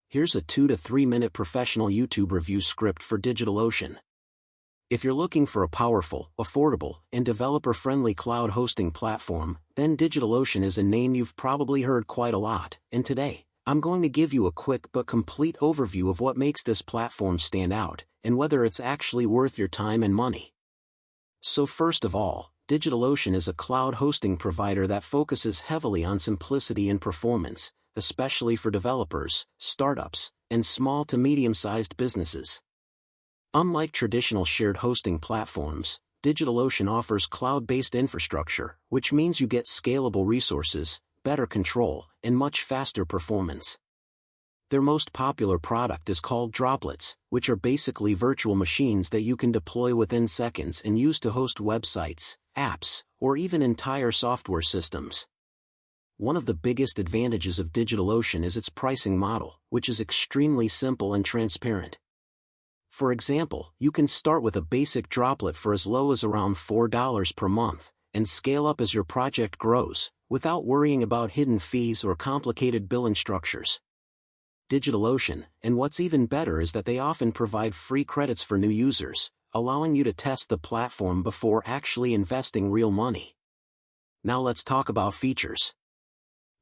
Here's a 2 to 3 minute professional YouTube review script for DigitalOcean. If you're looking for a powerful, affordable, and developer-friendly cloud hosting platform, then DigitalOcean is a name you've probably heard quite a lot, and today, I'm going to give you a quick but complete overview of what makes this platform stand out, and whether it's actually worth your time and money. So first of all, DigitalOcean is a cloud hosting provider that focuses heavily on simplicity and performance, especially for developers, startups, and small to medium-sized businesses. Unlike traditional shared hosting platforms, DigitalOcean offers cloud-based infrastructure, which means you get scalable resources, better control, and much faster performance. Their most popular product is called Droplets, which are basically virtual machines that you can deploy within seconds and use to host websites, apps, or even entire software systems. One of the biggest advantages of DigitalOcean is its pricing model, which is extremely simple and transparent. For example, you can start with a basic droplet for as low as around $4 per month, and scale up as your project grows, without worrying about hidden fees or complicated billing structures. DigitalOcean, and what's even better is that they often provide free credits for new users, allowing you to test the platform before actually investing real money. Now let's talk about features.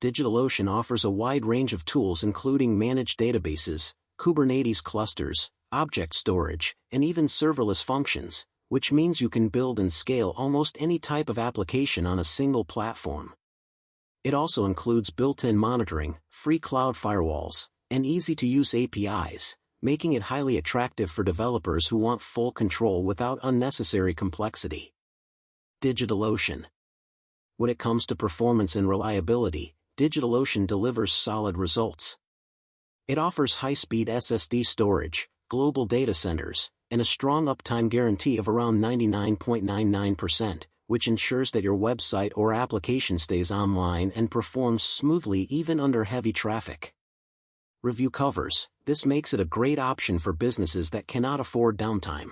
DigitalOcean offers a wide range of tools including managed databases, Kubernetes clusters, object storage, and even serverless functions, which means you can build and scale almost any type of application on a single platform. It also includes built-in monitoring, free cloud firewalls, and easy-to-use APIs, making it highly attractive for developers who want full control without unnecessary complexity. DigitalOcean. When it comes to performance and reliability, DigitalOcean delivers solid results. It offers high-speed SSD storage, global data centers, and a strong uptime guarantee of around 99.99%, which ensures that your website or application stays online and performs smoothly even under heavy traffic. Review covers. This makes it a great option for businesses that cannot afford downtime.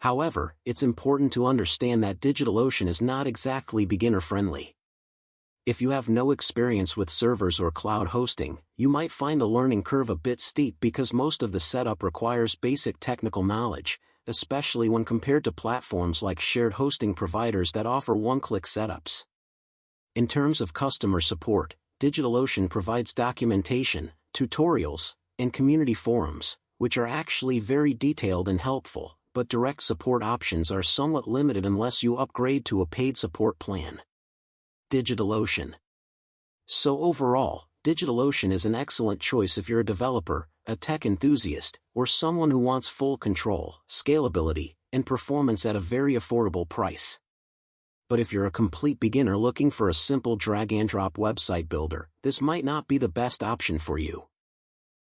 However, it's important to understand that DigitalOcean is not exactly beginner-friendly. If you have no experience with servers or cloud hosting, you might find the learning curve a bit steep because most of the setup requires basic technical knowledge, especially when compared to platforms like shared hosting providers that offer one-click setups. In terms of customer support, DigitalOcean provides documentation, tutorials, and community forums, which are actually very detailed and helpful, but direct support options are somewhat limited unless you upgrade to a paid support plan. DigitalOcean. So overall, DigitalOcean is an excellent choice if you're a developer, a tech enthusiast, or someone who wants full control, scalability, and performance at a very affordable price. But if you're a complete beginner looking for a simple drag-and-drop website builder, this might not be the best option for you.